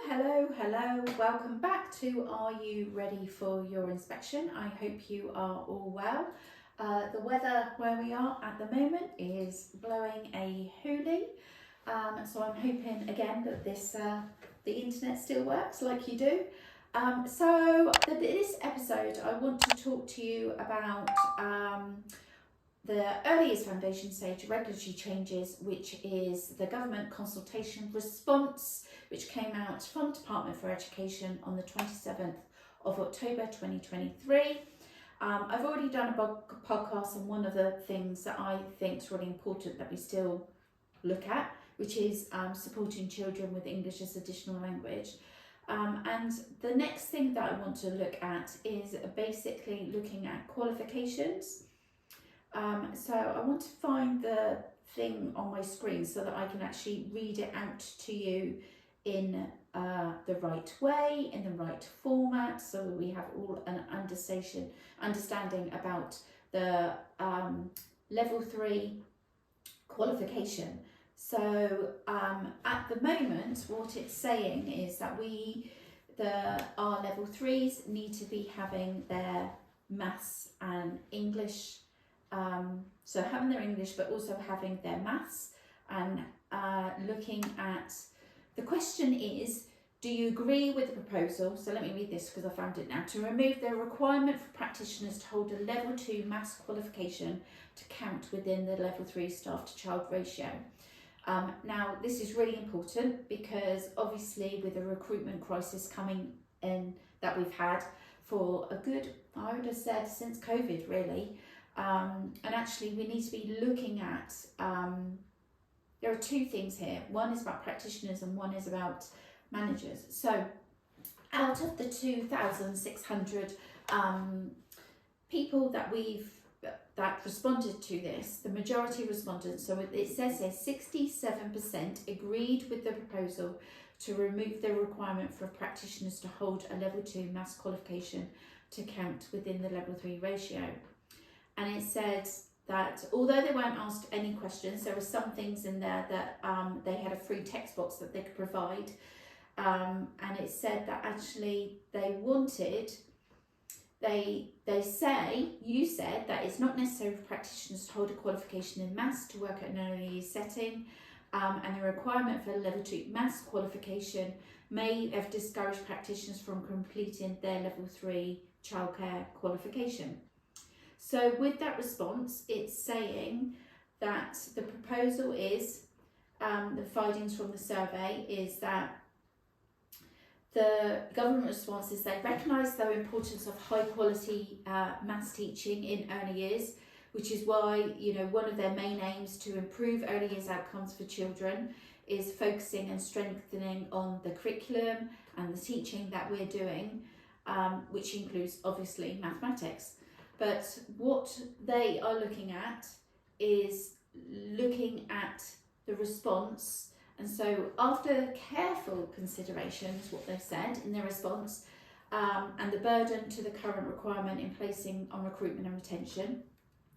Hello. Welcome back to Are You Ready for Your Inspection? I hope you are all well. The weather where we are at the moment is blowing a hoolie. So I'm hoping again that the internet still works like you do. So this episode I want to talk to you about the Early Years Foundation stage regulatory changes, which is the government consultation response, which came out from Department for Education on the 27th of October 2023. I've already done a podcast on one of the things that I think is really important that we still look at, which is supporting children with English as additional language. And the next thing that I want to look at is basically looking at qualifications. So I want to find the thing on my screen so that I can actually read it out to you in the right way, in the right format, so that we have all an understanding about the level 3 qualification. So at the moment, what it's saying is that our level 3s need to be having their maths and English. So having their English, but also having their maths, and looking at, the question is, do you agree with the proposal? So let me read this because I found it now. To remove the requirement for practitioners to hold a level 2 maths qualification to count within the level 3 staff to child ratio. Now this is really important because obviously with the recruitment crisis coming in that we've had for a good, I would have said since COVID really, and actually we need to be looking at, there are two things here. One is about practitioners and one is about managers. So out of the 2,600 people that responded to this, the majority responded, so it says here 67% agreed with the proposal to remove the requirement for practitioners to hold a level 2 maths qualification to count within the level 3 ratio. And it said that although they weren't asked any questions, there were some things in there that they had a free text box that they could provide. And it said that actually you said that it's not necessary for practitioners to hold a qualification in maths to work at an early years setting, and the requirement for a level 2 maths qualification may have discouraged practitioners from completing their level 3 childcare qualification. So with that response, it's saying that the proposal is, the findings from the survey is that the government response is they recognise the importance of high quality maths teaching in early years, which is why, one of their main aims to improve early years outcomes for children is focusing and strengthening on the curriculum and the teaching that we're doing, which includes obviously mathematics. But what they are looking at is looking at the response. And so after careful consideration is what they've said in their response, and the burden to the current requirement in placing on recruitment and retention,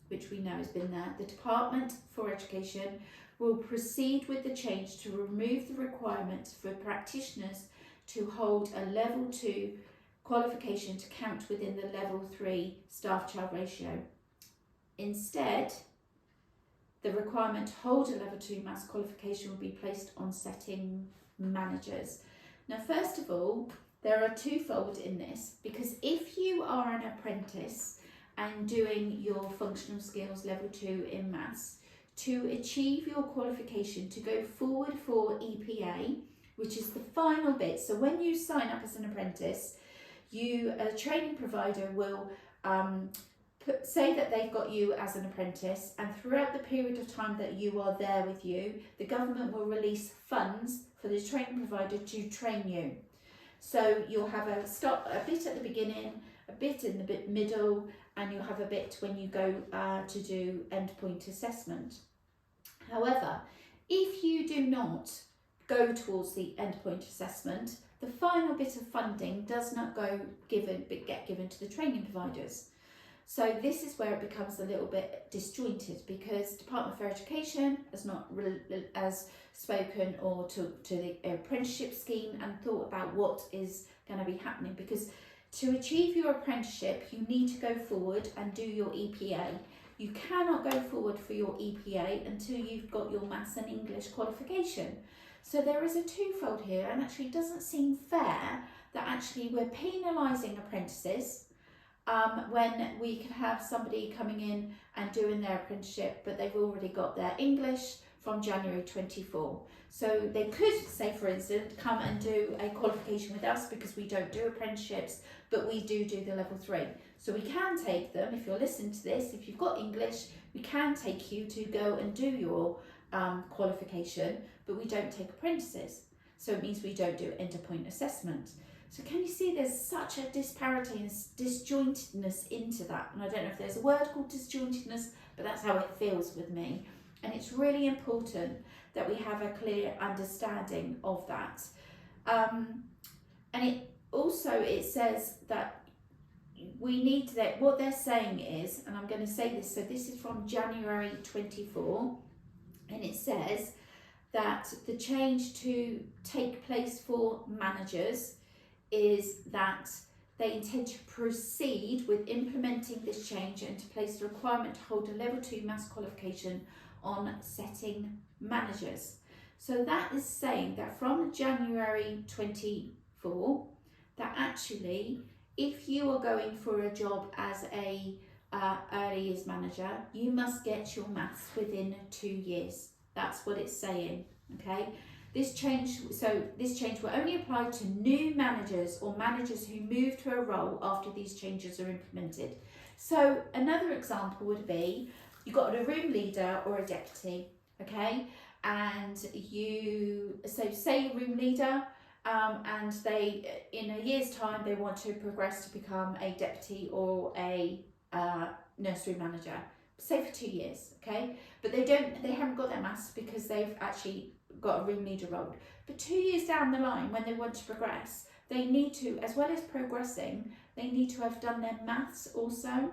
which we know has been there, the Department for Education will proceed with the change to remove the requirement for practitioners to hold a level 2 qualification to count within the level 3 staff child ratio. Instead, the requirement to hold a level 2 maths qualification will be placed on setting managers. Now, first of all, there are twofold in this, because if you are an apprentice and doing your functional skills level 2 in maths, to achieve your qualification to go forward for EPA, which is the final bit. So when you sign up as an apprentice, a training provider will say that they've got you as an apprentice, and throughout the period of time that you are there with you, the government will release funds for the training provider to train you. So you'll have a bit at the beginning, a bit in the middle, and you'll have a bit when you go to do endpoint assessment. However, if you do not go towards the endpoint assessment, the final bit of funding does not get given to the training providers. So this is where it becomes a little bit disjointed, because Department for Education has not as spoken or to the apprenticeship scheme and thought about what is going to be happening, because to achieve your apprenticeship you need to go forward and do your EPA. You cannot go forward for your EPA until you've got your Maths and English qualification. So there is a twofold here, and actually it doesn't seem fair that actually we're penalising apprentices when we can have somebody coming in and doing their apprenticeship, but they've already got their English from January 24. So they could, say for instance, come and do a qualification with us, because we don't do apprenticeships, but we do the level 3. So we can take them, if you're listening to this, if you've got English, we can take you to go and do your qualification, but we don't take apprentices. So it means we don't do end-of-point assessment. So can you see there's such a disparity and disjointedness into that? And I don't know if there's a word called disjointedness, but that's how it feels with me. And it's really important that we have a clear understanding of that. And it says that we need that, what they're saying is, and I'm going to say this, so this is from January 24, and it says that the change to take place for managers is that they intend to proceed with implementing this change and to place the requirement to hold a level 2 maths qualification on setting managers. So that is saying that from January 24, that actually if you are going for a job as a early years manager, you must get your maths within 2 years. That's what it's saying, okay? This change will only apply to new managers or managers who move to a role after these changes are implemented. So another example would be, you've got a room leader or a deputy, okay? And say room leader, and they, in a year's time, they want to progress to become a deputy or a nursery manager, say for 2 years, okay? But they haven't got their maths because they've actually got a room leader role. But 2 years down the line, when they want to progress, they need to, as well as progressing, they need to have done their maths also.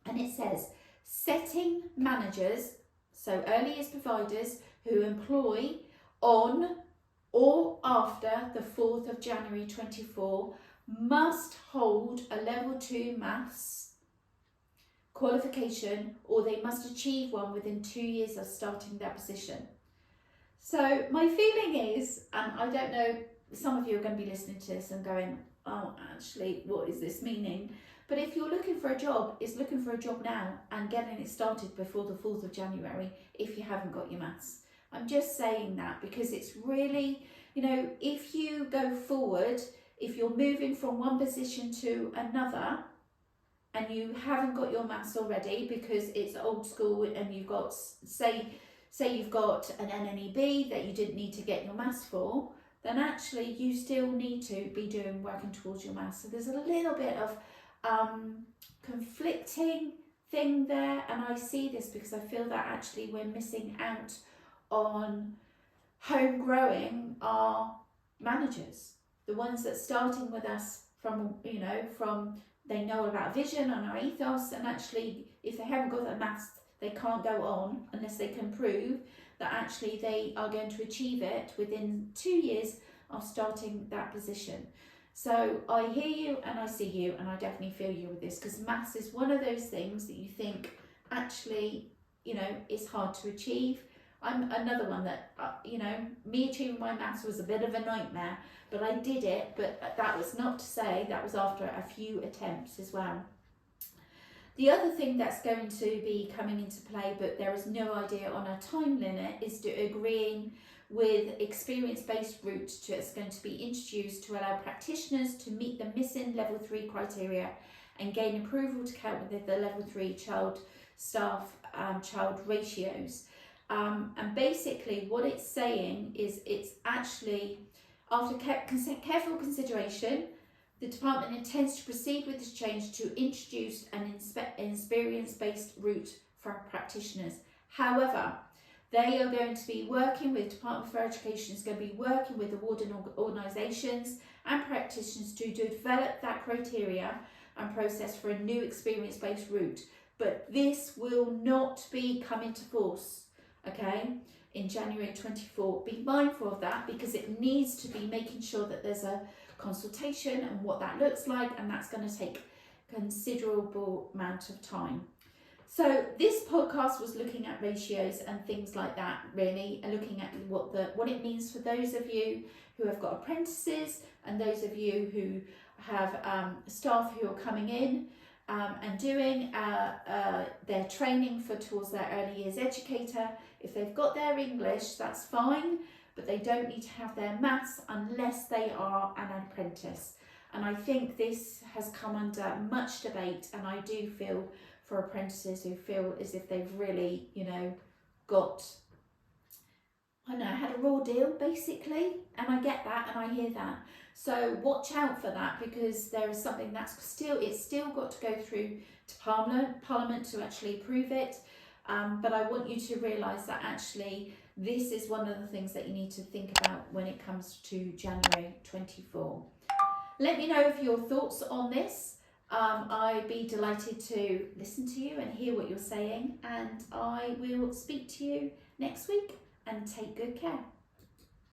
And it says, setting managers, so early years providers who employ on or after the 4th of January 24 must hold a level 2 maths qualification, or they must achieve one within 2 years of starting their position. So my feeling is, and I don't know, some of you are going to be listening to this and going, oh, actually, what is this meaning? But if you're looking for a job, it's looking for a job now and getting it started before the 4th of January if you haven't got your maths. I'm just saying that because it's really, you know, if you go forward, if you're moving from one position to another and you haven't got your maths already because it's old school and you've got, say you've got an NNEB that you didn't need to get your maths for, then actually you still need to be working towards your maths. So there's a little bit of conflicting thing there, and I see this because I feel that actually we're missing out on home growing our managers, the ones that starting with us from they know about vision and our ethos, and actually if they haven't got their maths they can't go on unless they can prove that actually they are going to achieve it within 2 years of starting that position. So I hear you and I see you, and I definitely feel you with this, because maths is one of those things that you think actually, you know, it's hard to achieve. I'm another one that, me achieving my maths was a bit of a nightmare, but I did it. But that was not to say that was after a few attempts as well. The other thing that's going to be coming into play, but there is no idea on a time limit, is to agreeing with experience-based route that's going to be introduced to allow practitioners to meet the missing level 3 criteria and gain approval to count with the level 3 child ratios. And basically what it's saying is it's actually, after careful consideration, the department intends to proceed with this change to introduce an experience-based route for practitioners. However, they are going to be working with, Department for Education is going to be working with awarding organisations and practitioners to develop that criteria and process for a new experience-based route. But this will not be coming to force, okay, in January 24. Be mindful of that, because it needs to be making sure that there's a consultation and what that looks like, and that's going to take considerable amount of time. So this podcast was looking at ratios and things like that, really, and looking at what it means for those of you who have got apprentices and those of you who have staff who are coming in and doing their training towards their early years educator. If they've got their English, that's fine, but they don't need to have their maths unless they are an apprentice. And I think this has come under much debate, and I do feel for apprentices who feel as if they've really, got, I don't know, had a raw deal basically, and I get that and I hear that. So watch out for that, because there is something that's still got to go through to Parliament to actually approve it. But I want you to realise that actually this is one of the things that you need to think about when it comes to January 24. Let me know if your thoughts on this. I'd be delighted to listen to you and hear what you're saying, and I will speak to you next week, and take good care.